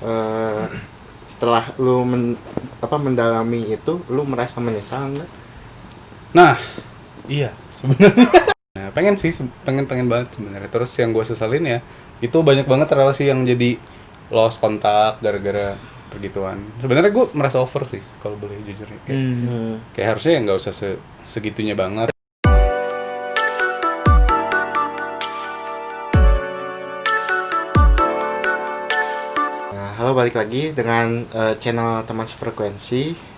eh, setelah lu mendalami itu, lu merasa menyesal nggak? Nah, iya sebenarnya. Nah, pengen banget sebenarnya. Terus yang gue sesalin ya, itu banyak banget relasi yang jadi lost kontak gara-gara pergituan. Sebenarnya gue merasa over sih kalau boleh jujur ya. Kayak harusnya ya nggak usah segitunya banget. Nah, halo, balik lagi dengan channel teman sefrekuensi.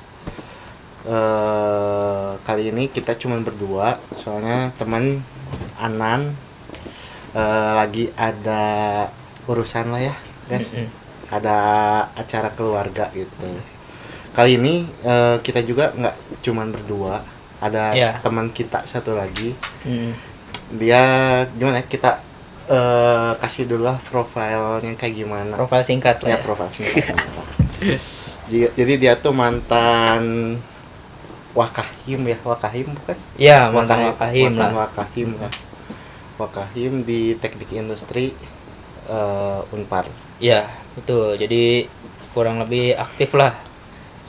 Kali ini kita cuma berdua, soalnya teman Anan lagi ada urusan lah ya, guys. Ada acara keluarga gitu. Kali ini kita juga nggak cuma berdua, ada teman kita satu lagi. Dia gimana? Kita kasih dulu lah profilnya kayak gimana. Profil singkat lah ya. Profil singkat. Jadi dia tuh mantan Wakahim bukan? Iya, mantan Wakahim lah. Wakahim di Teknik Industri Unpar. Iya, betul. Jadi kurang lebih aktif lah.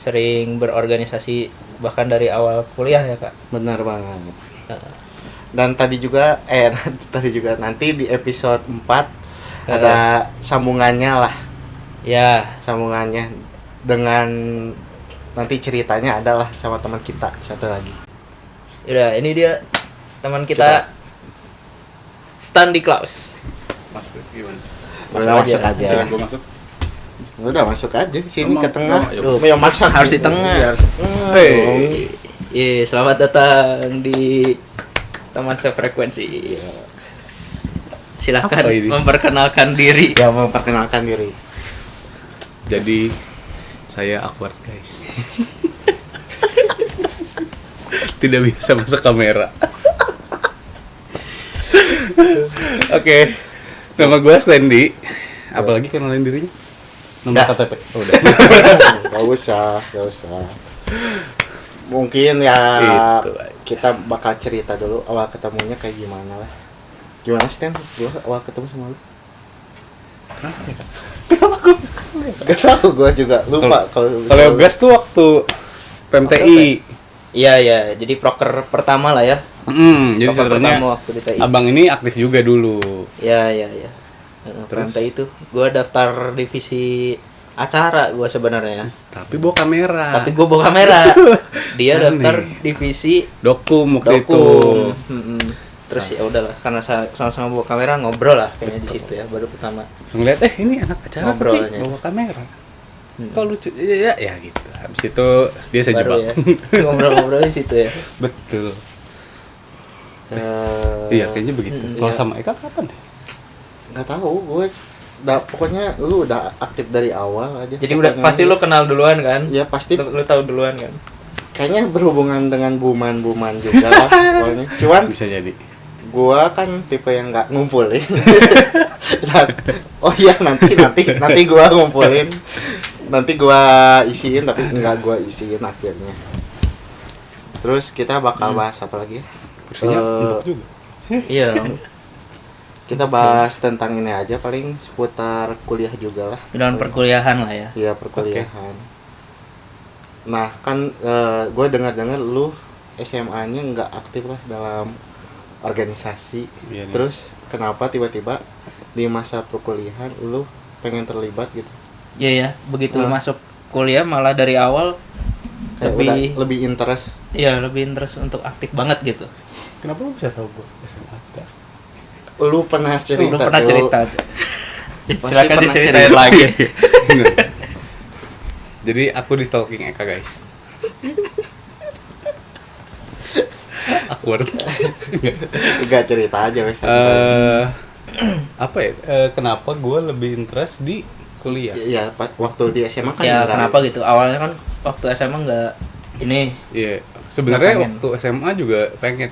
Sering berorganisasi bahkan dari awal kuliah ya, Kak. Benar banget. Dan tadi juga nanti di episode 4 ada sambungannya lah. Ya, Sambungannya dengan nanti ceritanya adalah sama teman kita satu lagi. udah ini dia teman kita Standi Klaus. Masuk gimana? Masuk aja. Sini gue masuk. Udah masuk aja sini ke tengah. Duh, Ya maksa harus di tengah. Iya, selamat datang di teman sefrekuensi. Silakan memperkenalkan diri. Ya, memperkenalkan diri. Jadi saya awkward guys. Tidak bisa masuk kamera. Oke. Nama gue Standi. Apalagi kenalin dirinya? Nomor KTP. Oh, udah. Gak usah. Mungkin ya Itu. kita bakal cerita dulu awal ketemunya kayak gimana lah. Gimana Stan? Gua awal ketemu sama lu. Gak tau, gue juga lupa Kalau gas tuh waktu PMTI. Iya, jadi proker pertama lah ya. Jadi Proker sebenarnya pertama waktu di TI. abang ini aktif juga dulu. Iya. Terus itu gue daftar divisi acara gue sebenarnya. Tapi bawa kamera. Tapi gue bawa kamera. Dia daftar divisi Dokum waktu itu. Terus ya udahlah, karena sama-sama bawa kamera, ngobrol lah kayaknya di situ ya, baru pertama. Langsung lihat ini anak acara Ngobrolnya. tapi bawa kamera. Kok lucu ya gitu. Habis itu dia saya Baru jebak. ya. Ngobrol-ngobrol di situ ya. Betul. Iya, kayaknya begitu. Kalau iya. sama Eka kapan deh? Nggak tahu, gue pokoknya lu udah aktif dari awal aja. Jadi pokoknya udah pasti lu kenal duluan kan? Ya pasti. Lu tahu duluan kan? Kayaknya berhubungan dengan buman juga lah pokoknya. Cuman Bisa jadi. gua kan tipe yang nggak ngumpulin. Oh iya, nanti gua ngumpulin. Nanti gua isiin, tapi nggak gua isiin akhirnya. Terus kita bakal bahas apa lagi ya? Kursinya empuk juga. Iya. Kita bahas tentang ini aja, paling seputar kuliah juga lah. Dalam perkuliahan lah ya. Iya, perkuliahan. Nah kan gue dengar lu SMA-nya nggak aktif lah dalam organisasi. Iya, Terus kenapa tiba-tiba di masa perkuliahan lu pengen terlibat gitu? Iya ya, begitu masuk kuliah malah dari awal Kayak lebih interest. Iya, lebih interest untuk aktif banget gitu. Kenapa lu bisa tahu gua SMA? Lu pernah cerita? Lu pernah cerita aja. Pasti Silakan pernah diceritain cerita. lagi. Jadi aku di stalking Eka guys. Awkward. Gak cerita aja wes. Apa ya? Kenapa gue lebih interest di kuliah? Iya, waktu di SMA kan Ya enggak. kenapa gitu? Awalnya kan waktu SMA nggak ini. Iya, sebenarnya Nggak pengen. waktu SMA juga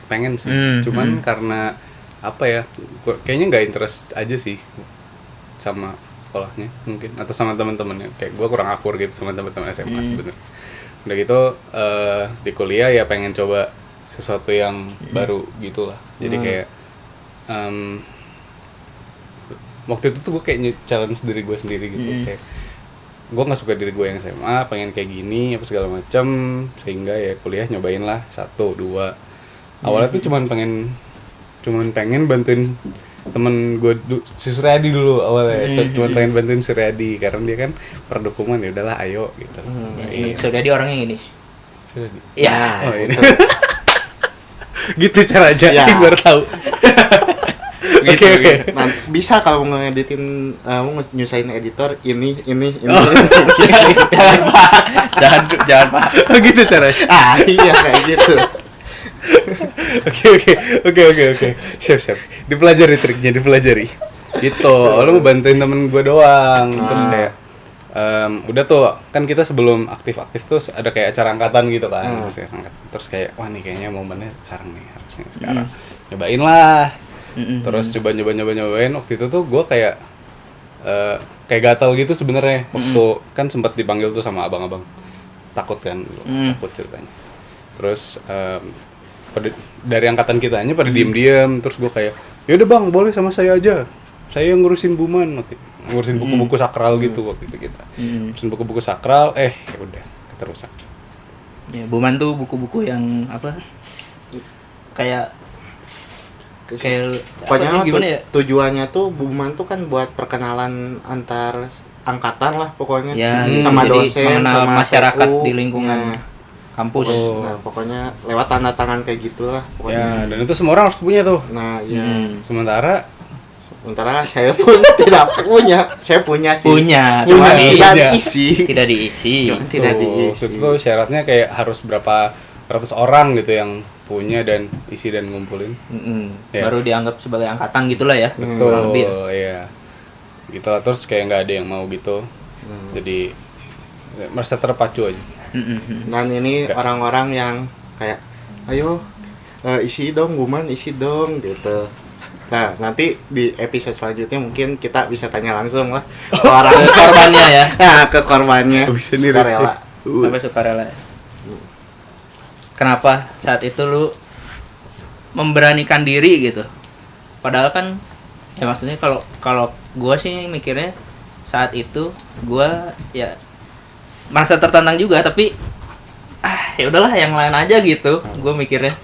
pengen sih. Cuman karena apa ya? Kayaknya nggak interest aja sih sama sekolahnya mungkin, atau sama teman-temannya. Kayak gue kurang akur gitu sama teman-teman SMA sebenarnya. Udah gitu di kuliah ya pengen coba sesuatu yang baru gitulah. Jadi kayak waktu itu tuh gue kayak challenge diri gue sendiri gitu, kayak gue nggak suka diri gue yang SMA, pengen kayak gini apa segala macam, sehingga ya kuliah nyobain lah 1, 2. Awalnya tuh cuman pengen bantuin temen gue si Suryadi dulu awalnya, cuman pengen bantuin Suryadi karena dia kan perdokumen, ya udahlah ayo gitu. Ini Suryadi orangnya gini. Suryadi. Ya. Oh, ini. itu. Gitu cara aja, Ya. baru tahu. Oke. Nah, bisa kalau mau ngeditin, mau nyusahin editor ini. Jangan Pak. Oh gitu caranya. Iya kayak gitu. Oke. Siap. Dipelajari triknya, dipelajari. Gitu. Lo mau bantuin temen gue doang. Terus kayak udah tuh kan kita sebelum aktif tuh ada kayak acara angkatan gitu kan. Terus kayak wah nih kayaknya momennya sekarang nih, harusnya sekarang. Nyobain lah. Terus nyobain waktu itu tuh gue kayak gatal gitu sebenarnya. Waktu kan sempat dipanggil tuh sama abang-abang. Takut kan, takut ceritanya. Terus dari angkatan kitanya pada diem-diem, terus gue kayak yaudah bang, boleh sama saya aja, saya yang ngurusin Buman, ngurusin buku-buku sakral gitu waktu itu kita, ngurusin buku-buku sakral, ya udah keterusan. Ya, Buman tuh buku-buku yang apa? Kayak Pokoknya gimana ya? tujuannya tuh Buman tuh kan buat perkenalan antar angkatan lah pokoknya, Ya, sama jadi dosen, mengenal sama masyarakat TU, di lingkungan ya. kampus. Nah pokoknya lewat tanda tangan kayak gitulah pokoknya. Ya, dan itu semua orang harus punya tuh. Nah iya. Sementara Saya pun tidak punya. Saya punya sih. Punya, Cuma tapi tidak punya. diisi. tidak diisi. Cuma tidak diisi. itu syaratnya kayak harus berapa ratus orang gitu yang punya dan isi dan ngumpulin. Ya. Baru dianggap sebagai angkatan gitulah ya. Betul, kurang lebih. iya. Gitu lah, terus kayak nggak ada yang mau gitu. Jadi ya, merasa terpacu aja. Dan ini orang-orang yang kayak, ayo isi dong Buman, isi dong gitu. Nah nanti di episode selanjutnya mungkin kita bisa tanya langsung lah ke orang Korbannya ya. Nah ke korbannya. Bisa nih, Sukarela. Sampai sukarela. Kenapa saat itu lu memberanikan diri gitu? Padahal kan ya maksudnya kalau gua sih mikirnya saat itu gua ya merasa tertantang juga, tapi ya udahlah yang lain aja gitu. Gua mikirnya.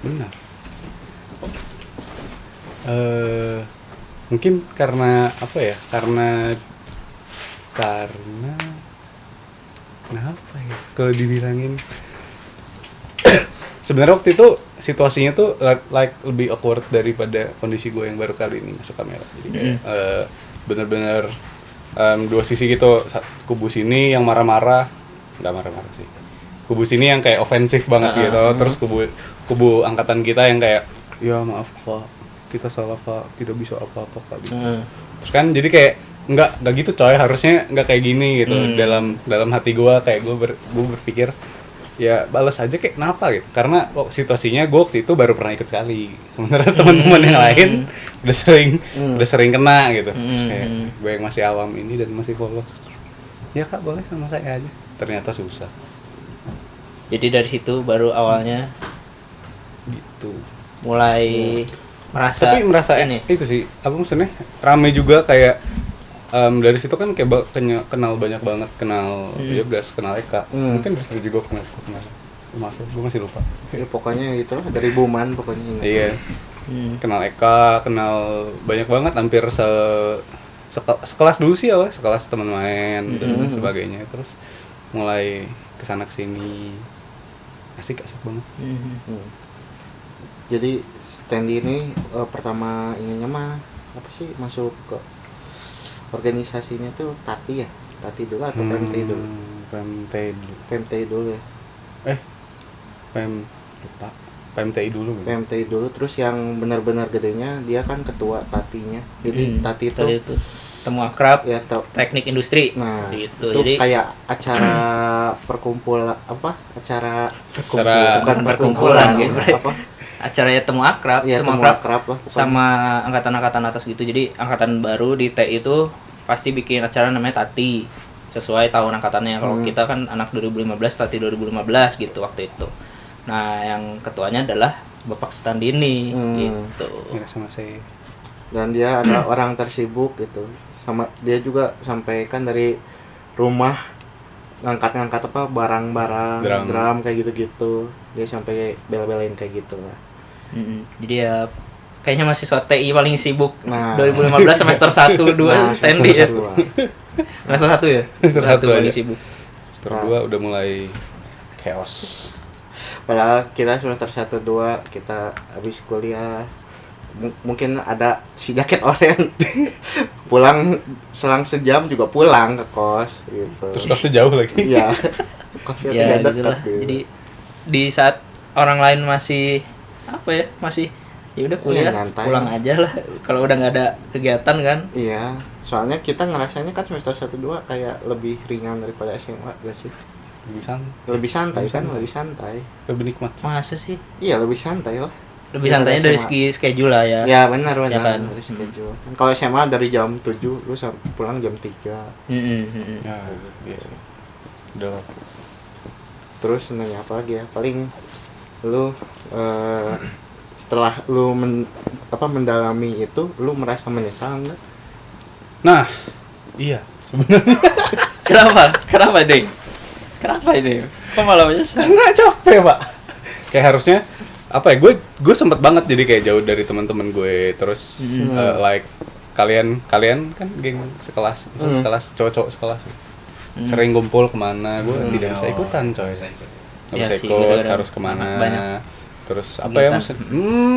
Benar. Mungkin karena apa ya? Karena kenapa ya? Kalau dibilangin sebenarnya waktu itu situasinya tuh like lebih awkward daripada kondisi gue yang baru kali ini masuk kamera. Jadi kayak, bener-bener dua sisi gitu. Kubu sini yang marah-marah, nggak marah-marah sih. Kubu sini yang kayak ofensif banget gitu. Terus kubu angkatan kita yang kayak ya maaf Pak, kita salah Pak, tidak bisa apa-apa Pak gitu. Terus kan jadi kayak nggak gitu coy, harusnya nggak kayak gini gitu. Dalam hati gue kayak gue berpikir ya balas aja kayak kenapa gitu, karena situasinya gue waktu itu baru pernah ikut sekali, sementara teman-teman yang lain udah sering kena gitu. Terus kayak gue yang masih awam ini dan masih polos, ya kak boleh sama saya aja, ternyata susah Jadi dari situ baru awalnya gitu. mulai merasa Tapi merasa ini. itu sih apa maksudnya rame juga kayak dari situ kan kayak kenal banyak banget, kenal Yogas, kenal Eka, mungkin dari situ juga kenal maaf gue masih lupa Ya, pokoknya gitu lah dari Buman pokoknya. iya. Kenal Eka, kenal banyak banget, hampir sekelas dulu sih ya, sekelas teman main dan sebagainya. Terus mulai kesana kesini asik banget. Jadi Standy ini pertama ininya mah apa sih, masuk ke organisasinya tuh Tati dulu atau PMT dulu? PMT dulu ya. PMTI dulu gitu. PMTI dulu, terus yang benar-benar gedenya dia kan ketua Tatinya. Jadi Tati itu temu akrab ya teknik industri. Nah, gitu. itu Jadi kayak acara perkumpulan bukan perkumpulan perkumpulan gitu. apa? Acaranya temu akrab, Ya, temu temu akrab lah pokoknya. sama angkatan-angkatan atas gitu. Jadi angkatan baru di TI itu pasti bikin acara namanya Tati sesuai tahun angkatannya. Kalau kita kan anak 2015, Tati 2015 gitu waktu itu. Nah, yang ketuanya adalah Bapak Standini gitu. Ya sama saya. dan dia ada orang tersibuk gitu. Sama dia juga sampai kan dari rumah ngangkat-ngangkat apa barang-barang drum kayak gitu-gitu, dia sampai bela-belain kayak gitu lah. Jadi ya kayaknya mahasiswa TI paling sibuk. Nah. 2015 semester 1 2 Nah, standing ya. semester 2. Semester 1 ya. Semester 1 paling aja. sibuk. Semester 2 udah mulai chaos. Padahal kita semester 1 2 kita habis kuliah. Mungkin ada si jaket oranye pulang selang sejam juga pulang ke kos gitu. Terus kosnya jauh lagi. Iya. Kosnya Ya tidak gitu dekat lah. gitu. Jadi di saat orang lain masih apa ya? Masih ya udah kuliah, nyantai. pulang aja lah. Kalau udah nggak ada kegiatan kan. Iya, soalnya kita ngerasanya kan semester 1 2 kayak lebih ringan daripada SMA gak sih? Lebih santai kan, lebih santai. Lebih nikmat. Masa sih? Iya, lebih santai lah. Lebih santainya dari segi schedule lah ya. Ya benar Ya kan? dari schedule. Kalau SMA dari jam 7 lu pulang jam 3. Ya, iya sih. Udah. Terus nanya apa lagi ya? Paling lu setelah lu mendalami itu, lu merasa menyesal enggak? Nah, iya sebenarnya. Kenapa deh? Kenapa ini? Kok malah menyesal? Karena capek, Pak. Kayak harusnya apa ya? Gue sempet banget jadi kayak jauh dari teman-teman gue. Terus like kalian kan geng sekelas, sekelas cowok-cowok sekelas. Sering kumpul kemana, gue tidak bisa ikutan, coy. Nggak Ya bisa sih, ikut, gara-gara harus kemana. banyak Terus apa ya maksud?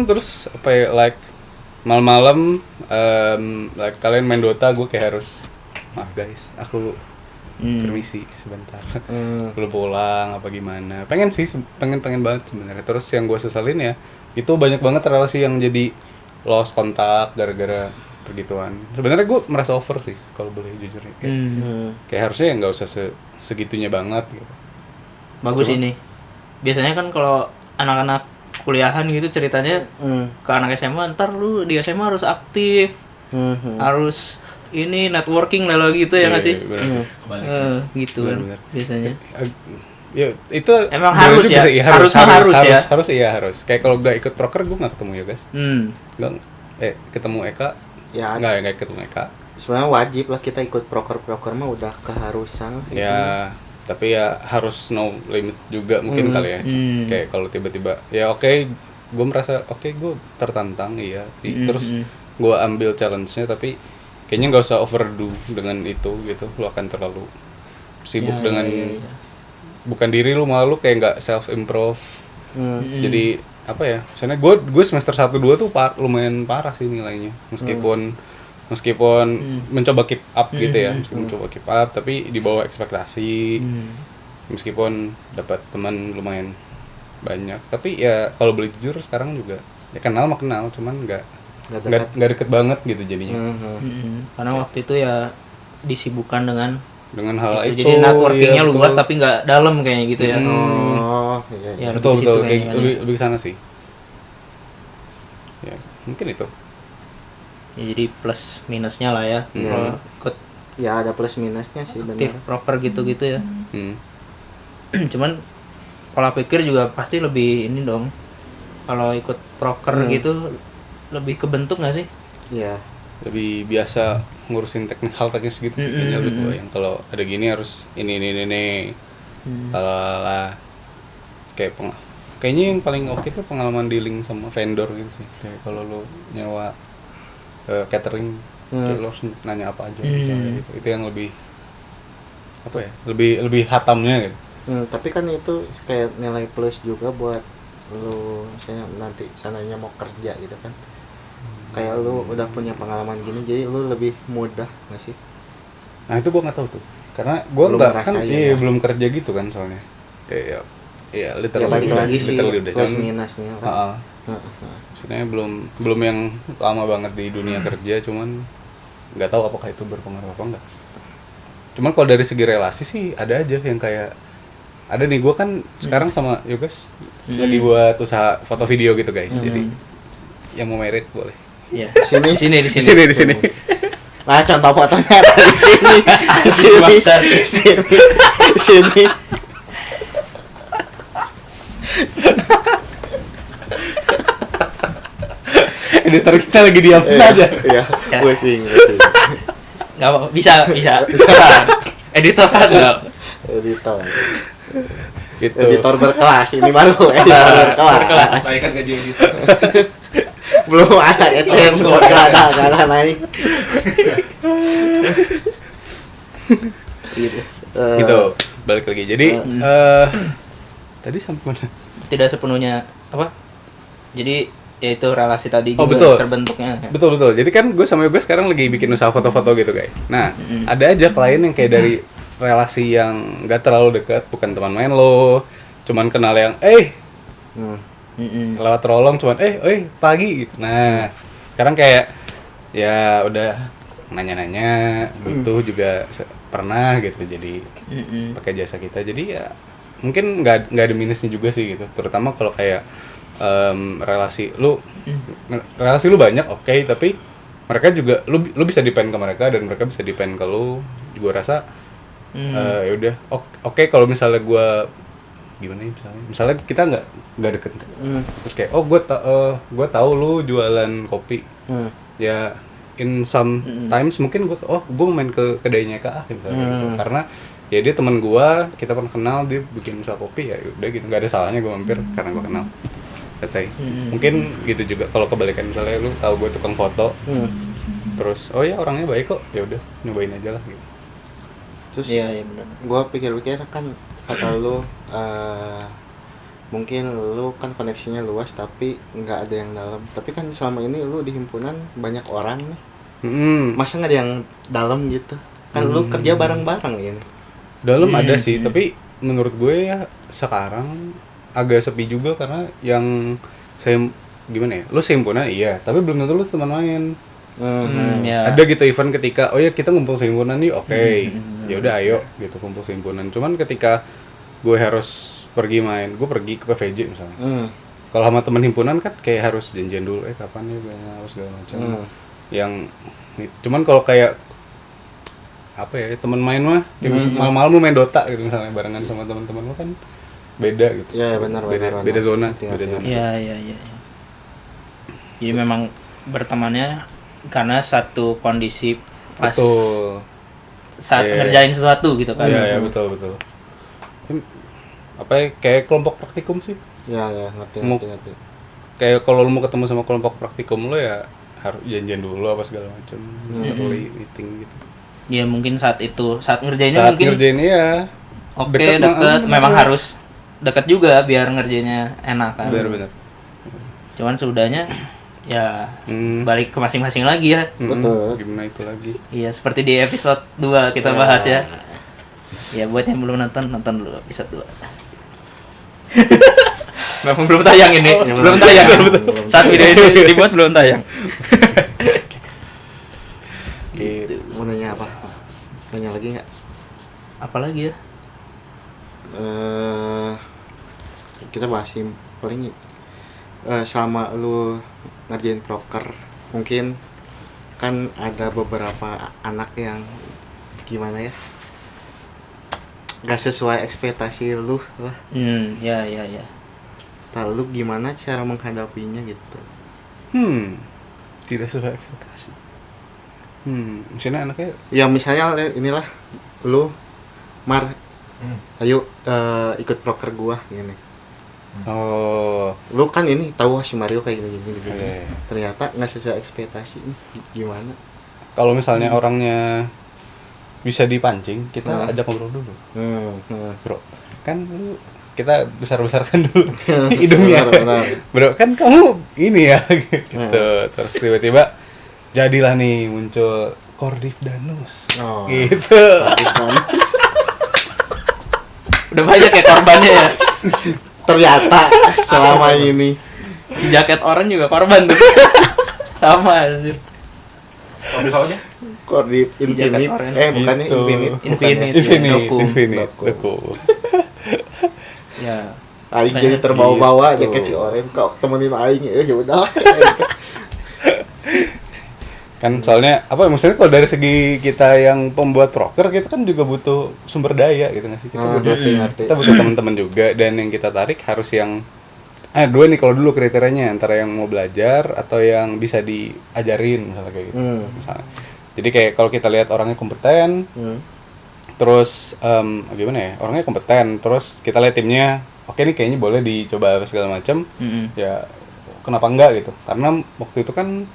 Terus apa ya like malam-malam like kalian main Dota, gue kayak harus maaf guys, aku permisi sebentar. Belum pulang apa gimana. Pengen sih, pengen banget sebenarnya. Terus yang gue sesalin ya, itu banyak banget relasi yang jadi lost kontak gara-gara pergituan. Sebenarnya gue merasa over sih kalau boleh jujur ya. Kayak harusnya ya nggak usah segitunya banget gitu. Bagus ini. Biasanya kan kalau anak-anak kuliahan gitu ceritanya ke anak SMA, ntar lu di SMA harus aktif, harus ini networking lah gitu ya nggak sih? Gitu kan biasanya. Ya itu emang harus ya, harus kayak kalau nggak ikut proker gue nggak ketemu ya guys. Nggak ketemu Eka Ya nggak ketemu Eka. Sebenarnya wajib lah kita ikut proker mah udah keharusan ya tapi ya harus no limit juga mungkin kali ya. Kayak kalau tiba-tiba ya oke, gue merasa gue tertantang iya terus gue ambil challenge-nya, tapi kayaknya nggak usah overdo dengan itu gitu, lu akan terlalu sibuk dengan bukan diri lu, malah lu kayak nggak self improve. Jadi apa ya, misalnya gue semester 1-2 tuh lumayan parah sih nilainya, meskipun mencoba keep up gitu ya, mencoba keep up tapi di bawah ekspektasi, meskipun dapat teman lumayan banyak, tapi ya kalau boleh jujur sekarang juga ya kenal cuman nggak deket banget gitu jadinya. Karena waktu itu ya disibukkan dengan hal itu. Jadi networkingnya luas tapi nggak dalam kayaknya gitu ya. Iya. Ya, betul kayak lebih sana sih. Ya mungkin itu. Ya, jadi plus minusnya lah ya. Kalau ikut Ya ada plus minusnya sih aktif benar. proper gitu-gitu ya. Cuman pola pikir juga pasti lebih ini dong. Kalau ikut proker gitu lebih kebentuk nggak sih? Iya. Lebih biasa ngurusin hal teknis gitu sih, kayaknya lebih yang kalau ada gini harus ini lalala. Kayaknya yang paling oke tuh pengalaman dealing sama vendor gitu sih, kayak kalau lo nyewa catering kayak lo harus nanya apa aja misalnya gitu, itu yang lebih apa ya, lebih hatamnya gitu. Tapi kan itu kayak nilai plus juga buat lu misalnya nanti sananya mau kerja gitu kan, kayak lu udah punya pengalaman gini jadi lu lebih mudah nggak sih? Nah itu gue nggak tahu tuh, karena gue nggak kan belum kerja gitu kan soalnya. Iya literally. Ya balik lagi sih udah plus minusnya. Maksudnya belum yang lama banget di dunia kerja, cuman nggak tahu apakah itu berpengaruh apa enggak. Cuman kalau dari segi relasi sih ada aja yang kayak ada nih, gue kan sekarang sama Yogas lagi buat usaha foto video gitu guys. Jadi yang mau merit boleh. Iya. Di Di sini. Nah, contoh fotonya ada di sini. Di sini. Editor kita lagi dihapus aja. Iya, Ya. pusing. Nggak apa, bisa. Editor dong. Editor. Gitu. Editor berkelas ini baru editor berkelas. Naikkan gaji editor. Belum ada AdSense, nggak ada naik. Gitu. Gitu. Balik lagi. Jadi tadi sampai mana? Tidak sepenuhnya apa? Jadi yaitu relasi tadi Oh, juga betul. terbentuknya. Betul. Jadi kan gue sama Yoga sekarang lagi bikin usaha foto-foto gitu guys. Nah, ada aja klien yang kayak dari relasi yang gak terlalu dekat, bukan teman main lo, cuman kenal yang Hmm. lewat rolong cuman pagi gitu. Nah, sekarang kayak ya udah nanya-nanya, butuh juga pernah gitu jadi pakai jasa kita. Jadi ya mungkin nggak ada minusnya juga sih gitu. Terutama kalau kayak relasi lu banyak oke, tapi mereka juga lu bisa depend ke mereka dan mereka bisa depend ke lu. Gua rasa ya udah oke kalau misalnya gua gimana ya misalnya kita nggak deket terus kayak gue tahu lu jualan kopi ya in some times mungkin gue main ke kedainya Kak gitu. Karena ya dia teman gue, kita pernah kenal, dia bikin usaha kopi, ya udah gitu, nggak ada salahnya gue mampir karena gue kenal. Let's say mungkin gitu juga kalau kebalikan, misalnya lu tahu gue tukang foto terus oh ya orangnya baik kok, ya udah nyobain aja lah gitu. Terus Iya benar. gua pikir-pikir kan kata lu mungkin lu kan koneksinya luas tapi nggak ada yang dalam. Tapi kan selama ini lu di himpunan banyak orang nih. Masa nggak ada yang dalam gitu? Kan lu kerja bareng-bareng ini. Dalam ada sih, tapi menurut gue ya sekarang agak sepi juga karena yang saya gimana ya, lu sehimpunan iya, tapi belum tentu lu teman main. Ya. Ada gitu event ketika oh ya kita ngumpul sehimpunan nih, oke. Ya udah ayo gitu kumpul sehimpunan. Cuman ketika gue harus pergi main, gue pergi ke PVJ misalnya. Kalau sama teman himpunan kan kayak harus janjian dulu, kapan ya harus segala macam. Yang cuman kalau kayak apa ya, teman main mah kayak malam-malam lu main Dota gitu misalnya barengan sama teman-teman lu kan beda gitu. Iya benar. Beda zona, Hati-hati. beda zona. Iya. Jadi memang bertemannya karena satu kondisi pas Betul. saat Iya. ngerjain sesuatu gitu kan. Iya, betul. Apa ya, kayak kelompok praktikum sih. Iya, ngerti. Kayak kalau lu mau ketemu sama kelompok praktikum lu ya harus janjian dulu apa segala macam. Early meeting gitu. Ya mungkin saat ngerjainnya Saat mungkin ngerjain iya. oke, deket. Memang harus deket juga biar ngerjainnya enak kan. Benar. Cuman sudahnya ya balik ke masing-masing lagi ya. Betul. Gimana itu lagi? Iya, seperti di episode 2 kita bahas ya. Ya buat yang belum nonton dulu episode 2. belum tayang ini. Belum tayang. Saat video ini dibuat belum tayang. Gitu. Mau nanya apa? Nanya lagi nggak? Apalagi ya? Kita bahas paling selama lu ngerjain proker mungkin kan ada beberapa anak yang gimana ya, gak sesuai ekspektasi lu lah. Ya. Lalu gimana cara menghadapinya gitu? Tidak sesuai ekspektasi. Misalnya anaknya Ya misalnya inilah lu Mar, ayo ikut proker gua gini. Lu kan ini tahu si Mario kayak gini. Oke. Ternyata nggak sesuai ekspektasi. Gimana? kalau misalnya orangnya bisa dipancing, kita ajak ngobrol dulu. Bro, kan lu kita besar-besarkan dulu hidungnya. Benar. Bro, kan kamu ini ya gitu. Terus tiba-tiba jadilah nih muncul Cordiv Danus. Oh. Gitu. Udah banyak ya korbannya ya. Ternyata selama ini Si jaket oranye juga korban tuh. Sama anjir. Cordiv Infinite. jaket oranye. Bukannya Itu. Infinite. Infinite. Doku. Doku. Ya. Aing jadi terbawa-bawa jaket si Oren kok temenin aing ya udah. Kan soalnya apa maksudnya kalau dari segi kita yang pembuat proker kita kan juga butuh sumber daya gitu nggak sih, kita butuh Ngerti. kita butuh teman-teman juga, dan yang kita tarik harus yang dua nih kalau dulu kriterianya, antara yang mau belajar atau yang bisa diajarin misalnya kayak gitu. Misalnya. Jadi kayak kalau kita lihat orangnya kompeten, terus gimana ya, orangnya kompeten, terus kita lihat timnya, oke nih kayaknya boleh dicoba segala macam, ya kenapa enggak gitu? Karena waktu itu kan,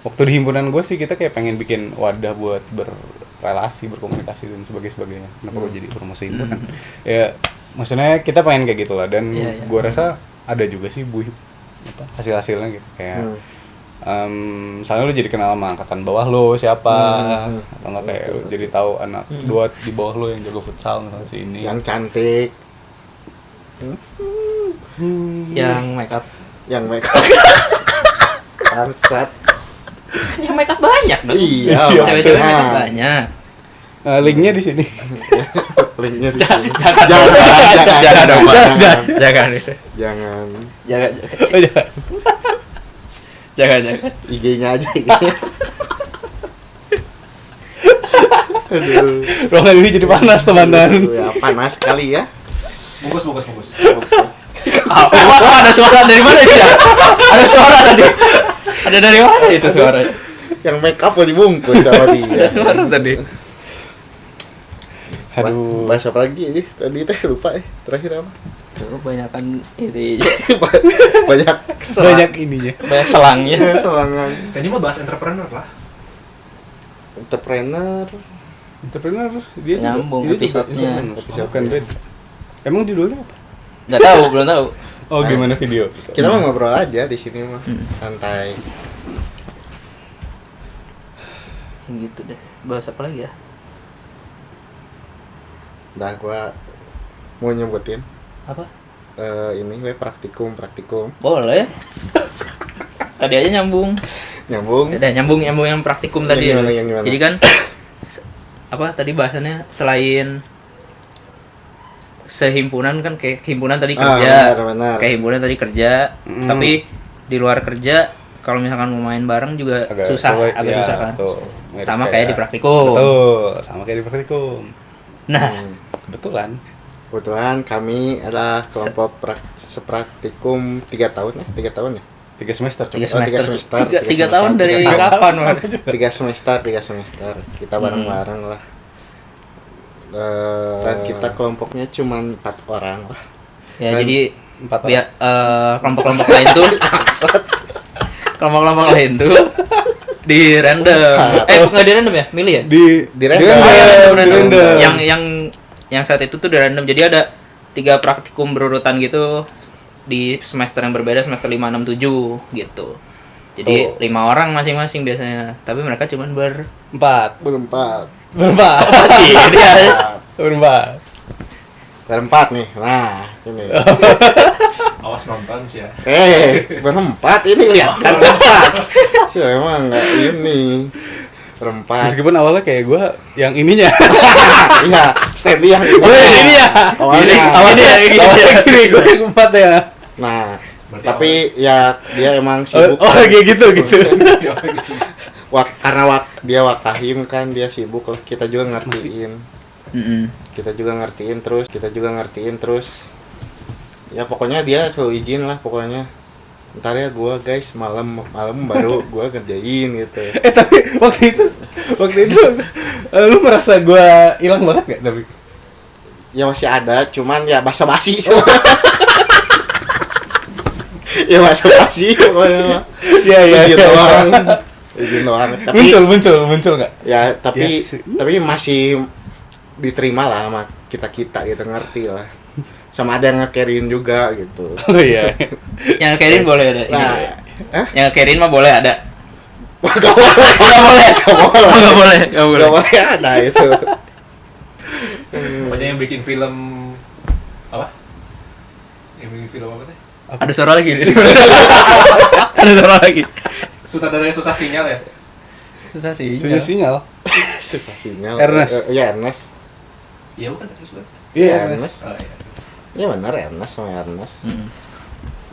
waktu di himpunan gue sih kita kayak pengen bikin wadah buat berrelasi, berkomunikasi dan sebagainya. Kenapa gue jadi promosi himpunan? Ya maksudnya kita pengen kayak gitulah, dan gue rasa ada juga sih hasil-hasilnya gitu kayak misalnya lu jadi kenal sama angkatan bawah lu siapa, atau nggak kayak lu jadi tahu anak dua di bawah lu yang jago futsal misalnya si ini yang cantik, Yang make up. yang make up bangsat. Yang make up banyak dong. Iya, Cewek-cewek make up makanya. banyak. linknya di sini. Linknya di sini. Jangan dong, Pak. Jangan itu. Jangan. Jangan. Oh, jangan. Jangan. IG-nya aja. Aduh. Ruangan ini jadi panas teman-teman. Ya panas kali ya. Bungkus. Ada suara dari mana itu ya? Ada suara tadi. Ada dari mana itu suara? Yang make up mau dibungkus sama dia. Ada suara tadi. Aduh. Bahas apa lagi ini? Tadi teh lupa terakhir apa? Kebanyakan ini Banyak Banyak ininya. banyak selangnya. selangan. Tadi mah bahas entrepreneur lah. Entrepreneur. Entrepreneur dia Nyambung juga episode-nya. episode bukan beda. Emang judulnya apa? Enggak tahu, belum tahu. Oh, gimana video? Kita mah ngobrol aja di sini mah. Santai. Gitu deh. Bahas apa lagi ya? Dah gua mau nyebutin Apa? ini praktikum. Boleh. Tadi aja nyambung. Nyambung. Udah nyambung yang praktikum tadi. Yang gimana? Jadi kan apa tadi bahasannya selain sehimpunan kan kayak himpunan tadi kerja. Benar. Kayak himpunan tadi kerja, tapi di luar kerja kalau misalkan mau main bareng juga agak susah kan. Tuh, Sama kayak di praktikum. Betul, sama kayak di praktikum. Nah, Kebetulan kami adalah kelompok praktikum 3 tahun ya? 3 semester coba. 3 Oh, tiga semester. semester. 3 tahun dari Tiga tahun. kapan, Wan? 3 semester. Kita bareng-bareng lah. Dan kita kelompoknya cuma 4 orang lah. Ya, Dan jadi 4 ya kelompok-kelompok lain tuh kelompok-kelompok lain tuh di random. Nggak di random ya? Milih ya? Di random. Oh, iya, Di random. random. Yang saat itu tuh di random. Jadi ada 3 praktikum berurutan gitu di semester yang berbeda, semester 5, 6, 7 gitu. Jadi 5 orang masing-masing biasanya. Tapi mereka cuma Berempat. Berempat nih. Nah, ini. Awas nonton sih ya. Berempat ini lihat kan berempat. Sih emang enggak ini. Berempat. Meskipun awalnya kayak gue yang ininya. Iya, Stanley yang ini. Oh, yang ini ya. Awalnya. Awalnya gini, gue yang 4 ya. Nah, Berarti tapi ya dia emang Oh, sibuk. kayak gitu. Karena dia wakahim kan, dia sibuk lah. Kita juga ngertiin. Kita juga ngertiin terus. Ya pokoknya dia selalu izin lah pokoknya. Ntar ya gua guys malam baru gua kerjain gitu. Tapi waktu itu lu merasa gue hilang banget gak? Tapi Ya masih ada, cuman ya basa-basi semua. Ya basa-basi pokoknya. Iya. Izin doang. Tapi muncul nggak? ya tapi Ya, tapi masih diterima lah sama kita gitu, ngerti lah. Sama ada yang nge-carry-in juga gitu. Oh iya. Yang Kerin boleh ada. Nah, Yang Kerin mah boleh ada. Gak boleh. Nggak boleh. Gak boleh ada itu. Pokoknya yang bikin film apa? Yang bikin film apa teh? Ada suara lagi. Ada suara lagi. Sutradara yang susah sinyal ya? Susah sih. Sudah sinyal. Susah sinyal. Ernest. Iya, Ernest. Iya bukan terus kan? Iya. Ernest. Oh iya. Iya benar, Ernest sama Ernest.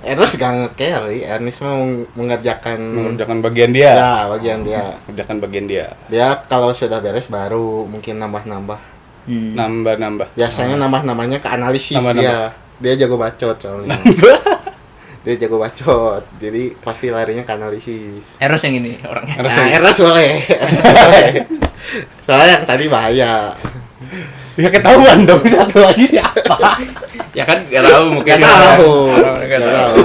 Ernest gak nge-carry, Ernest mau mengerjakan Mengerjakan bagian dia. ya, bagian dia. Mengerjakan bagian dia. Dia kalau sudah beres baru mungkin nambah-nambah. Nambah. Biasanya nambah-nambahnya ke analisis Nambah-nambah. dia. Dia jago bacot soalnya. Dia jago bacot. Jadi pasti larinya ke analisis. Eros yang ini orangnya. Eros Nah, yang- Eros boleh. Eros boleh. Soalnya yang tadi bahaya. Ya ketahuan dong satu lagi siapa? Ya kan gak tahu mungkin. Gak tahu. Orang gak tahu.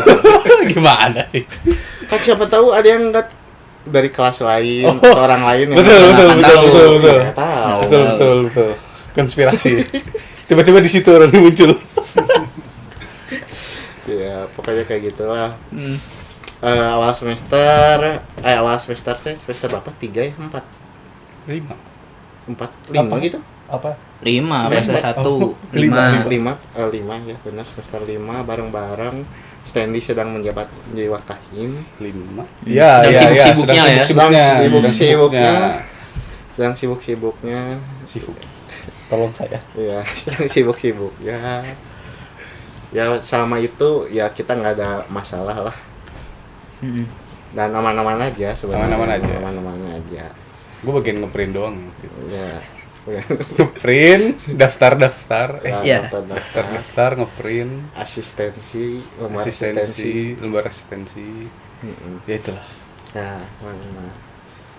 Gimana sih? Kan siapa tahu ada yang enggak dari kelas lain Oh. atau orang lain yang Betul, betul, Nggak betul, tahu. betul, betul. Nggak tahu. Betul, betul, betul. Konspirasi. Tiba-tiba di situ orang muncul. Ya, pokoknya kayak gitulah. Hmm. Awal semester teh semester berapa? 3 ya? 4? 5. 4? 5 gitu? Apa? 5 semester 1. Oh, 5. 5 ya benar semester 5 bareng-bareng. Stanley sedang menjabat menjadi wakahim. 5. Iya, Sedang iya, sibuk-sibuknya ya. Sedang sibuk-sibuknya. sibuk-sibuknya. Sedang sibuk-sibuknya. Sibuk. Tolong saya. Ya, sedang sibuk-sibuk ya. Ya selama itu ya kita nggak ada masalah lah Hmm. dan aman-aman aja sebenarnya. Aman-aman aja. Aman-aman aja. Gue bagian ngeprint doang gitu. Ya. Ngeprint, daftar-daftar, Iya. daftar ngeprint, Asistensi, lembar asistensi. lembar asistensi. Mm-mm. Ya itulah. Nah, mana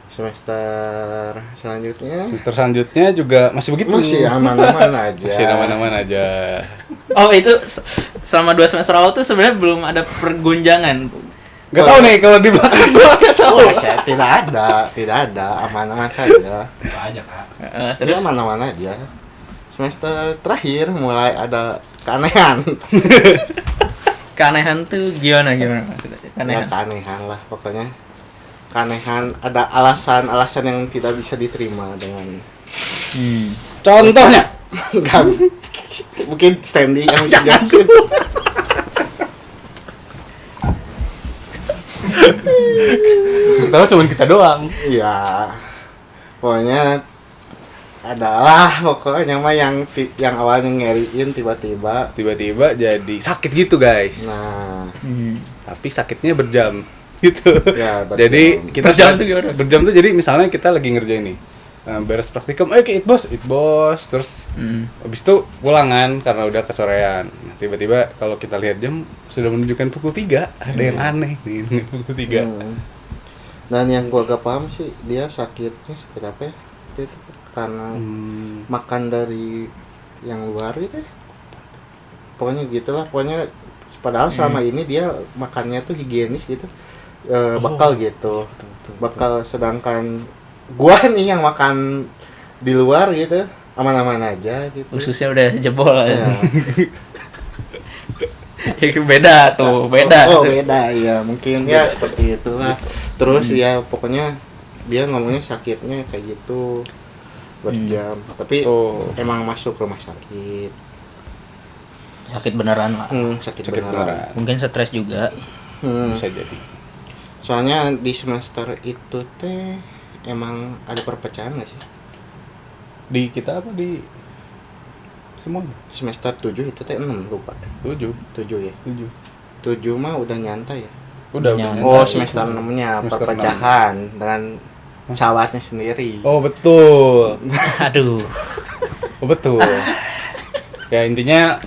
semester selanjutnya Semester selanjutnya juga masih begitu. masih aman-aman aja. Masih aman-aman aja. Oh, itu selama 2 semester awal tuh sebenarnya belum ada pergunjangan. Gak tau nih kalau di belakang gua gak tau. Oh, saya tidak ada, aman-aman saja. Itu aja kak. Jadi Terus aman-aman aja. Semester terakhir mulai ada keanehan. keanehan tuh gimana maksudnya? Ya, Keanehan. keanehan lah pokoknya. Keanehan ada alasan-alasan yang tidak bisa diterima dengan Hmm. Contohnya. enggak mungkin Stanley yang bisa jelasin. Tahu cuma kita doang. Iya. Pokoknya adalah pokoknya mah yang awalnya ngeriin tiba-tiba. Tiba-tiba jadi sakit gitu guys. Nah, Hmm. Tapi sakitnya berjam gitu. Ya, berjam. Jadi kita Berjam tuh gimana? Berjam tuh jadi misalnya kita lagi ngerjain nih. Beres praktikum, ke it boss, terus Hmm. habis itu pulangan karena udah kesorean. Nah, tiba-tiba kalau kita lihat jam sudah menunjukkan pukul 3, ada yang aneh nih pukul 3. Dan yang gua gak paham sih dia sakitnya sakit apa ya? Itu karena makan dari yang luar gitu ya. Pokoknya gitulah, pokoknya padahal selama ini dia makannya tuh higienis gitu. Bekal gitu. Bekal, sedangkan gua nih yang makan di luar gitu aman-aman aja gitu. Ususnya udah jebol Ya. ya. Beda tuh, beda. Oh, tuh. beda ya, mungkin ya seperti itulah. Terus ya pokoknya dia ngomongnya sakitnya kayak gitu berjam. Tapi Tuh. emang masuk rumah sakit. Sakit beneran lah. Sakit Sakit beneran. beneran. Mungkin stres juga. Bisa jadi. Soalnya di semester itu teh emang ada perpecahan gak sih? Di kita apa di semuanya? Semester 7 itu teh 6 lupa. 7. 7 ya. 7. 7 mah udah nyantai ya. Udah Nyantai. Oh, nyantai. semester 6-nya Semester perpecahan dengan pesawatnya sendiri. Oh, betul. Aduh. Oh, betul. Ya intinya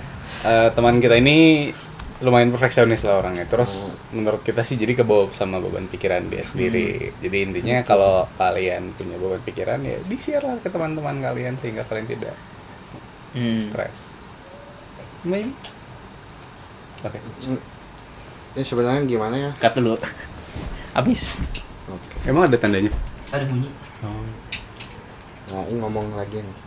teman kita ini lumayan perfeksionis lah orangnya. Terus menurut kita sih jadi kebawa sama beban pikiran dia sendiri. Jadi intinya kalau kalian punya beban pikiran ya di-share lah ke teman-teman kalian sehingga kalian tidak stres. Maybe. Oke. Ya sebenarnya gimana ya? Cut dulu. Habis. Oke. Emang ada tandanya? Ada bunyi. Oh. Nah, ini ngomong lagi nih.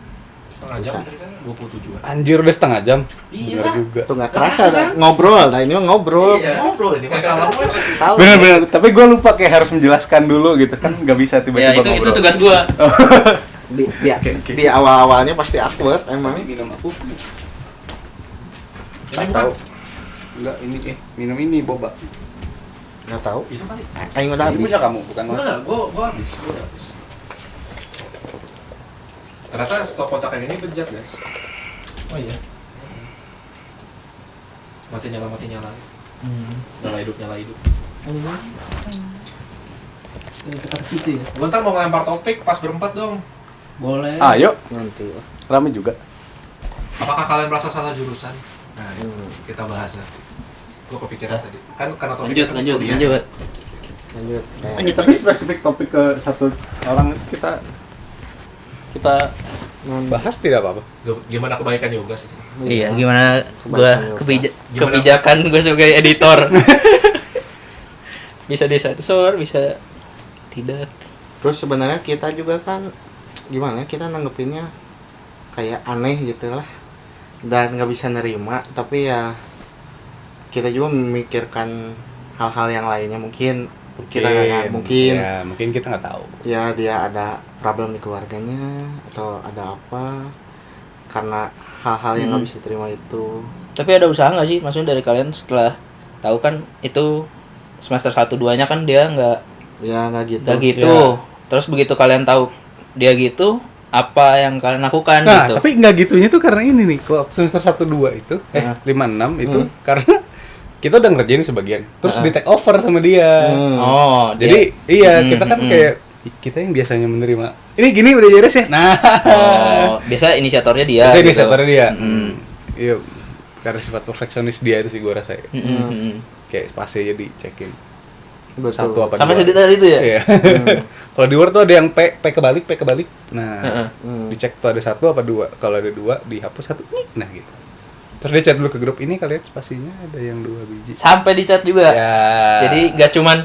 Setengah jam tadi kan 27-an. Anjir udah setengah jam. Iya. Bener juga. Tuh nggak kerasa ngobrol. Nah, ini mah ngobrol. Ngobrol ini pakai alat Tahu. Bener-bener. Tapi gue lupa kayak harus menjelaskan dulu gitu kan nggak bisa Ya tiba-tiba itu ngobrol. tugas gua. Di awal-awalnya pasti awkward emang. Minum aku. Ini tahu. Enggak ini minum ini boba. Nggak tahu. Itu kali. Aing udah Ini habis. punya kamu bukan Enggak, enggak, gua habis. Ternyata stok kontak yang ini bejat, guys. Oh iya. Mati nyala. Nyala hidup. Kita ke situ ya. Gua ntar mau ngelempar topik pas berempat dong. Boleh. Ayo, Nanti. rame juga. Apakah kalian merasa salah jurusan? Nah, kita bahas nanti. Gue kepikiran tadi. Kan karena Lanjut. Tapi spesifik topik ke satu orang kita bahas tidak apa-apa. Gimana kebaikan yoga sih? Iya, gimana Kebaca gua yoga. kebijakan gue sebagai editor. Bisa disensor, bisa tidak. Terus sebenarnya kita juga kan gimana ya, kita nanggepinnya kayak aneh gitu lah dan nggak bisa nerima, tapi ya kita juga memikirkan hal-hal yang lainnya. Mungkin kita nggak mungkin kita nggak tahu. ya dia ada problem di keluarganya atau ada apa karena hal-hal yang nggak bisa terima itu. Tapi ada usaha nggak sih? Maksudnya dari kalian setelah tahu kan itu semester 1-2-nya kan dia nggak Ya nggak gitu. gitu. Ya. Terus begitu kalian tahu dia gitu, apa yang kalian lakukan Nah, gitu? tapi nggak gitunya tuh karena ini nih. Kalau semester 1-2 itu, 5-6 itu karena kita udah ngerjain sebagian. Terus di take over sama dia. Oh, Jadi iya, kita kan kayak kita yang biasanya menerima. Ini gini udah beres ya. Nah, biasa inisiatornya dia. biasanya gitu. inisiatornya dia. Iya, karena sifat perfeksionis dia itu sih gua rasa. Ya. Kayak spasi aja dicekin. Betul. Satu apa Sampai dua. sedetail itu ya? Iya. Kalau di Word tuh ada yang P kebalik. Nah, dicek tuh ada 1 apa 2. Kalau ada 2 dihapus 1. Nah, gitu. Terus dia chat dulu ke grup ini kalian spasinya ada yang 2 biji. Sampai di chat juga. Ya. Jadi nggak cuman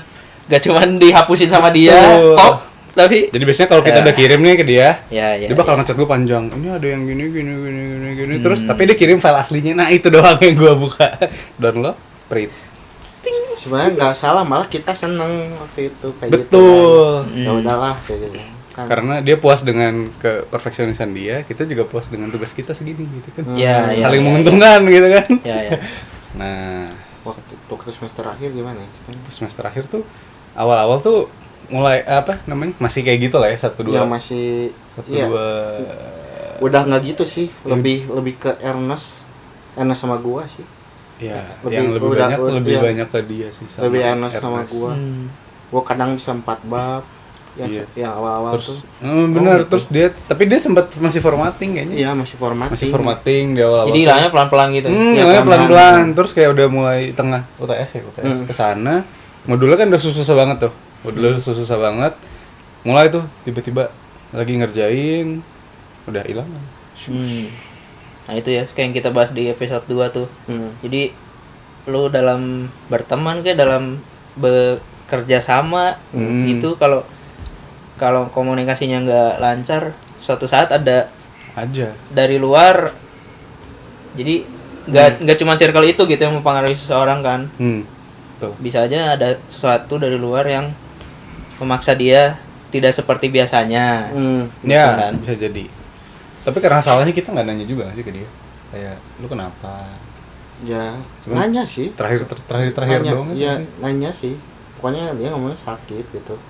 dihapusin sama dia, Betul. stop. Tapi Jadi biasanya kalau kita udah kirim nih ke dia, ya. dia bakal ngechat gue panjang. Ini ada yang gini. Terus tapi dia kirim file aslinya. Nah, itu doang yang gua buka. Download, print. Sebenarnya nggak salah, malah kita seneng waktu itu kayak gitu. Betul. Kan. Ya udahlah kayak gitu. Kan. Karena dia puas dengan keperfeksionisan dia, kita juga puas dengan tugas kita segini gitu kan. Ya, Saling menguntungkan gitu kan. Ya. Nah, waktu semester akhir gimana ya? Stan? terus semester akhir tuh awal-awal tuh mulai apa namanya? Masih kayak gitu lah ya, 1-2. Ya masih 1-2. Udah nggak gitu sih, lebih ke Ernest sama gua sih. Ya, Lebih- yang lebih udah- banyak udah- lebih iya. banyak ke dia sih sama Lebih Ernest sama Ernest. gua. Gua kadang bisa 4 bab Iya. yang awal-awal Terus tuh. benar, gitu. terus tapi dia sempat masih formatting kayaknya. Iya, masih formatting. Masih formatting di awal-awal. Jadi tuh. hilangnya pelan-pelan gitu. Ya, Hilangnya pelan-pelan. pelan-pelan. Terus kayak udah mulai tengah UTS ke sana. Modulnya kan udah susah banget tuh. Modulnya susah banget. Mulai tuh tiba-tiba lagi ngerjain udah hilang. Nah itu ya kayak yang kita bahas di episode 2 tuh. Jadi lu dalam berteman kayak dalam bekerja sama gitu, kalau komunikasinya nggak lancar, suatu saat ada Aja. dari luar, jadi nggak cuma circle itu gitu yang mempengaruhi seseorang kan. Tuh. Bisa aja ada sesuatu dari luar yang memaksa dia tidak seperti biasanya. Ya, kan? bisa jadi. Tapi karena salahnya kita nggak nanya juga nggak sih ke dia. Kayak lu kenapa? Ya, Cuman nanya sih. Terakhir Nanya, doang. iya, nanya sih. Pokoknya dia ngomongnya sakit gitu.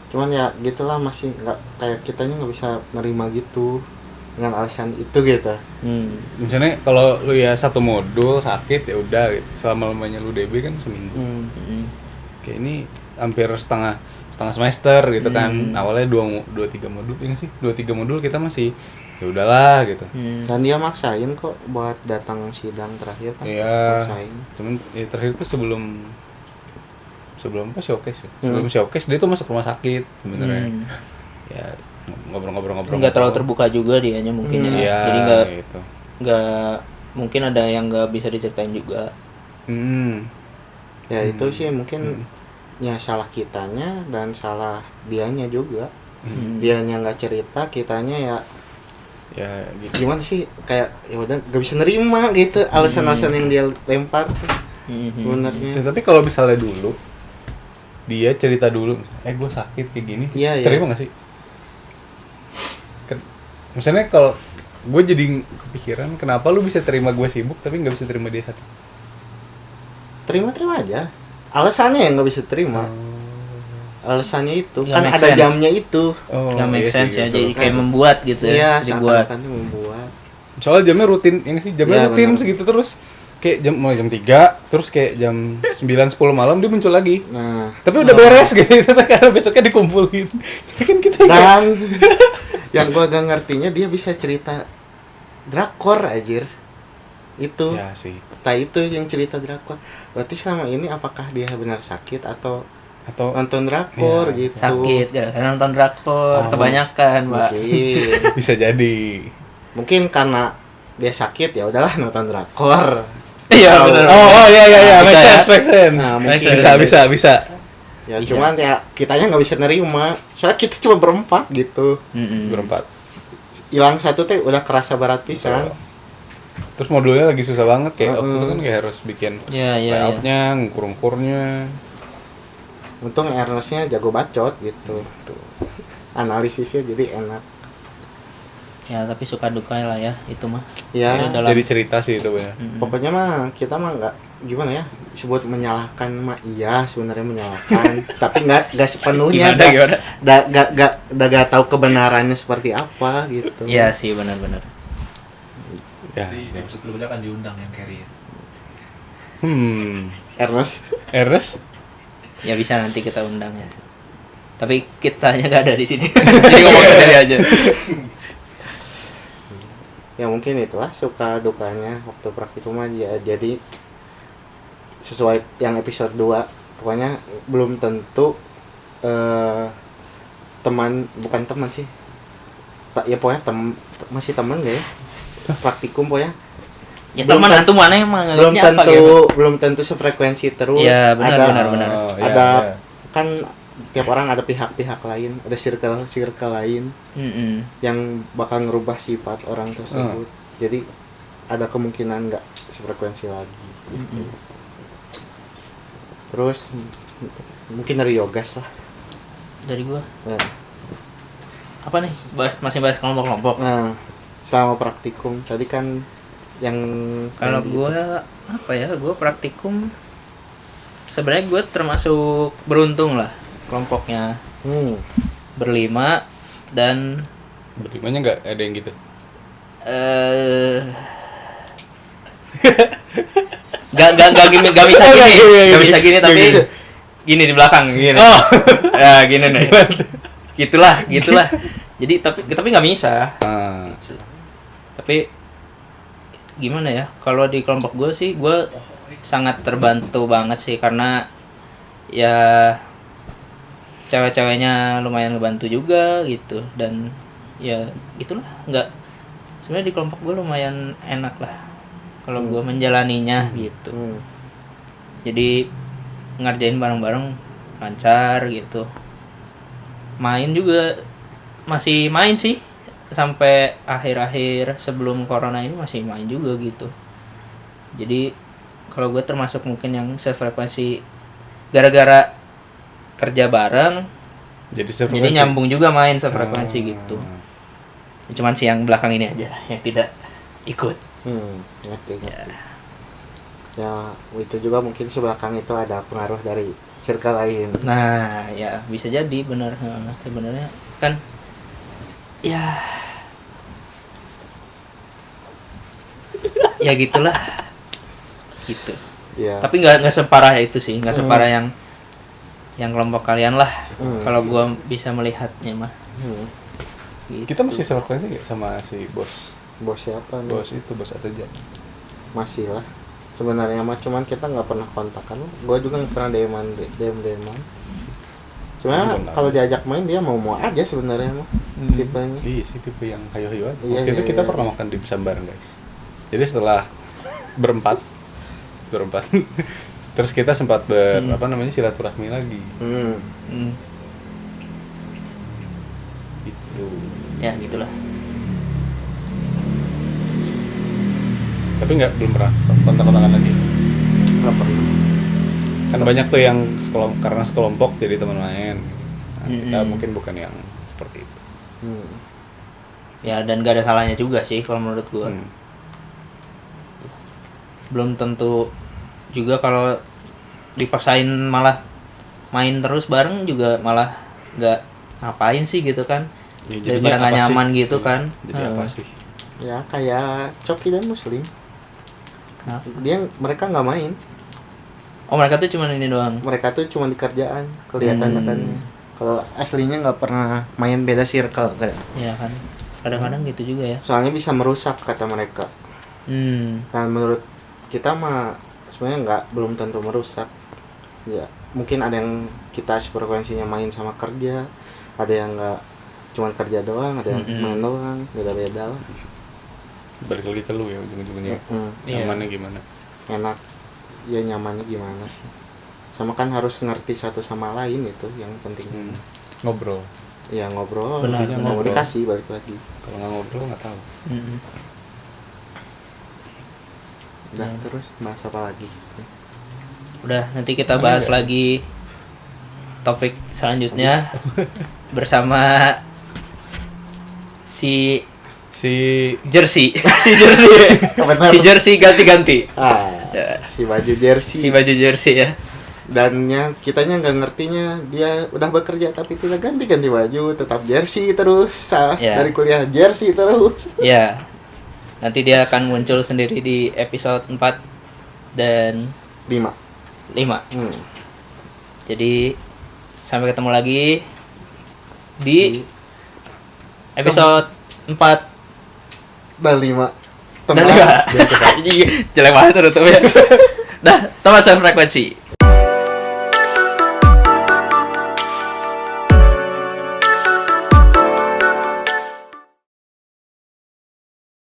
Cuman ya gitulah, masih nggak kayak kitanya nggak bisa nerima gitu dengan alasan itu gitu. Misalnya kalau lu ya satu modul sakit ya udah gitu. Selama-lamanya lu DB kan seminggu. Kayak ini hampir setengah semester gitu kan. Awalnya 2-3 modul ini sih. 2-3 modul kita masih ya udahlah gitu. Dan dia maksain kok buat datang sidang terakhir kan. Iya. Maksain. Cuman ya terakhir tuh sebelum apa showcase ya. Sebelum showcase dia tuh masuk rumah sakit sebenarnya. Ya ngobrol-ngobrol. Nggak terlalu terbuka juga dianya mungkin ya. Iya, Jadi gitu. nggak mungkin ada yang nggak bisa diceritain juga. Ya itu sih mungkin ya salah kitanya dan salah dianya juga. Dianya nggak cerita, kitanya Ya gitu. gimana sih, kayak ya udah gak bisa nerima gitu alasan-alasan yang dia lempar sebenarnya. Tapi kalau misalnya dulu dia cerita dulu, gue sakit kayak gini, Iya, iya. terima nggak sih? Misalnya kalau gue jadi kepikiran, kenapa lu bisa terima gue sibuk tapi nggak bisa terima dia sakit? Terima aja. Alasannya yang nggak bisa terima. Alasannya itu Nggak kan make ada sense. jamnya itu. Nggak make iya sih, sense ya, gitu. jadi kayak membuat gitu Iya, ya, dibuat. seakan-akan itu membuat. Soalnya jamnya rutin, yang sih jamnya Iya, rutin benar. segitu terus. Kayak mulai jam 3, terus kayak jam 9-10 malam dia muncul lagi. Nah, Tapi udah beres gitu, karena besoknya dikumpulin. Jadi kan kita dan yang gua gak ngertinya dia bisa cerita drakor anjir. itu. Ya sih. Itu yang cerita drakor. Berarti selama ini apakah dia benar sakit atau Atau nonton drakor Iya, gitu? Sakit gara-gara nonton drakor Oh. kebanyakan, Pak. Mungkin. bisa jadi. Mungkin karena dia sakit ya udahlah nonton drakor. Iya, Tahu. benar. Make Bisa ya? sense, make sense. Nah, mungkin. Bisa. Ya Bisa. cuman ya kitanya nggak bisa nerima. Soalnya kita cuma berempat gitu. Berempat. Hilang satu teh udah kerasa berat pisan. Terus modulnya lagi susah banget kayak waktu Mm-mm. itu kan kayak harus bikin Iya, iya. layoutnya, ngukur-ngukurnya. Untung Ernestnya jago bacot gitu. Analisisnya jadi enak. Ya, tapi suka duka lah ya itu mah. Ya, Itu dalam Jadi cerita sih itu ya. pokoknya mah kita mah nggak gimana ya sebut menyalahkan mah iya sebenarnya menyalahkan tapi nggak sepenuhnya Gimana? gak tahu kebenarannya seperti apa gitu. Iya sih, benar-benar. Ya. Di episode sebelumnya kan diundang yang carry. Ernest Ernest? Ya bisa nanti kita undang ya. Tapi kitanya nggak ada di sini. Jadi ngomong sendiri aja. ya mungkin itulah suka dukanya waktu praktikum mah ya, jadi sesuai yang episode 2 pokoknya belum tentu teman bukan teman sih ya pokoknya masih teman gak ya praktikum pokoknya Ya Belum teman ten- itu mana yang belum menganggapnya apa tentu gitu. belum tentu sefrekuensi terus. Iya, benar, ada benar. ada kan tiap orang ada pihak-pihak lain, ada circle lain yang bakal ngerubah sifat orang tersebut. Jadi ada kemungkinan nggak sefrekuensi lagi. Terus mungkin dari Yogas lah. Dari gua. Nah, Apa nih? Masih bahas kelompok-kelompok. nah, selama praktikum tadi kan yang Kalau gua apa ya? Gua praktikum sebenarnya gua termasuk beruntung lah kelompoknya berlima dan Berlimanya nggak ada yang gitu. Gak bisa gini, gak bisa gini tapi gini di belakang gini. Ya gini nih. Gitulah. Jadi tapi nggak bisa. Tapi gimana ya? Kalau di kelompok gue sih, gue sangat terbantu banget sih karena ya cewek-ceweknya lumayan ngebantu juga gitu dan ya itulah nggak sebenarnya di kelompok gue lumayan enak lah kalau gue menjalaninya gitu. Jadi ngerjain bareng-bareng lancar gitu. Main juga masih main sih sampai akhir-akhir sebelum corona ini masih main juga gitu. Jadi kalau gue termasuk mungkin yang sefrekuensi gara-gara kerja bareng jadi nyambung juga main sefrekuensi gitu. Cuman sih yang belakang ini aja yang tidak ikut. Ngerti. Ya itu juga mungkin sebelakang itu ada pengaruh dari circle lain. Nah ya bisa jadi benar. Sebenarnya kan ya ya gitulah gitu. Ya. Tapi nggak separah itu sih, nggak separah yang kelompok kalian lah. Kalau gua bisa melihatnya mah. Gitu. Kita masih sefrekuensi nggak sama si bos? Bos siapa nih? Bos itu bos Ateja. Masih lah. Sebenarnya mah cuman kita nggak pernah kontakan. Gua juga nggak pernah DM-an. Cuma kalau diajak main dia mau aja sebenarnya mah. Tipenya. Iya sih tipe yang hayo-hayo aja. Iya, Waktu itu iya, kita iya. pernah makan di Pisang bareng guys. Jadi setelah berempat terus kita sempat silaturahmi lagi gitu. Ya gitulah. Tapi belum pernah kontak-kontakan lagi. Nggak pernah. Kan banyak tuh yang karena sekelompok jadi teman main. Nah, kita mungkin bukan yang seperti itu. Ya dan gak ada salahnya juga sih kalau menurut gua. Belum tentu juga kalau dipaksain malah main terus bareng juga malah nggak ngapain sih gitu kan. Ya, Daripada nggak nyaman gitu kan. Jadi apa sih? Ya kayak Coki dan Muslim. Kenapa? Mereka nggak main. Oh mereka tuh cuma ini doang. Mereka tuh cuma di kerjaan kelihatannya kan. Kalau aslinya nggak pernah main beda circle kayak. Ya kan. Kadang-kadang gitu juga ya. Soalnya bisa merusak kata mereka. Nah menurut kita mah sebenarnya belum tentu merusak. Ya mungkin ada yang kita frekuensinya main sama kerja, ada yang nggak cuma kerja doang, ada yang main doang, beda-beda lah. Balik lagi ke lu ya ujung-ujungnya. Iya. Nyamannya gimana? Enak ya, nyamannya gimana sih, sama kan harus ngerti satu sama lain, itu yang penting. Ngobrol. Ya ngobrol, Benar, komunikasi balik lagi. Kalau nggak ngobrol nggak tahu. Udah terus bahas apa lagi? Udah, nanti kita bahas lagi topik selanjutnya bersama si jersey. si jersey ganti-ganti. Si baju jersey. Si baju jersey ya. Dannya kitanya nggak ngertinya, dia udah bekerja tapi tidak ganti baju, tetap jersey terus. Ya. Dari kuliah jersey terus. Ya. Nanti dia akan muncul sendiri di episode 4 dan 5. 5. Jadi sampai ketemu lagi di episode 4 Dan 5. dan 5. Jelek banget tutupnya. Dah, Thomas frekuensi.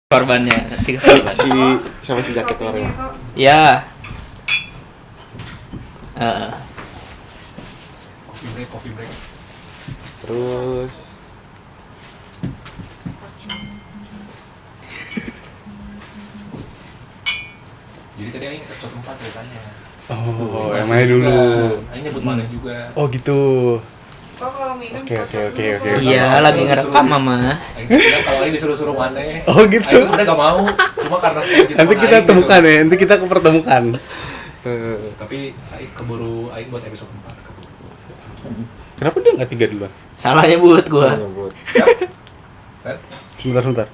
Korbannya nanti kesulitan. Sama si jaket oranye. Ya. Coffee break. Terus Jadi tadi Aing episode 4 ceritanya. Oh, yang mana dulu? Aing nyebut mana juga. Oh gitu. Oh, kalau minum Oke. Iya, lagi ngerekam mama. Aing bilang kalau Aing disuruh-suruh mana. Oh gitu. Aing sebenarnya gak mau, cuma karena stay di Nanti teman kita Aing temukan gitu. ya, nanti kita kepertemukan. Tapi Aing keburu Aing buat episode 4 keburu. Kenapa dia nggak 3 duluan? Salah nyebut gua. nyebut. Set? Sebentar.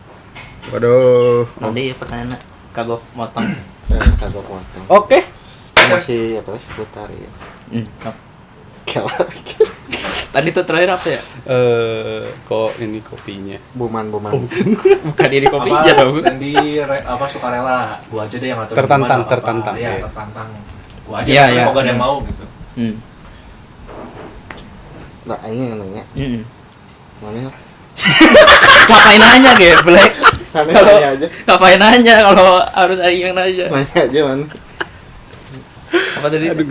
Waduh. Nanti ya pertanyaan kagok motong. Kagak potong. Oke. Masih apa seputar ya. Kelak. Tadi tuh terakhir apa ya? Kok ini kopinya? Buman. Bukan ini kopi Apa aja dong. Sandy sukarela, gua aja deh yang ngatur. Tertantang, gimana, apa-apa. tertantang, Iya, iya. tertantang. Gua aja Iya, tapi iya. mau gak ada yang mau gitu. Nah, ini yang nanya. Mana? Ngapain nanya geblek? Mana Kalau nanya aja. ngapain nanya kalau harus Aing yang nanya? Nanya aja mana. Apa tadi?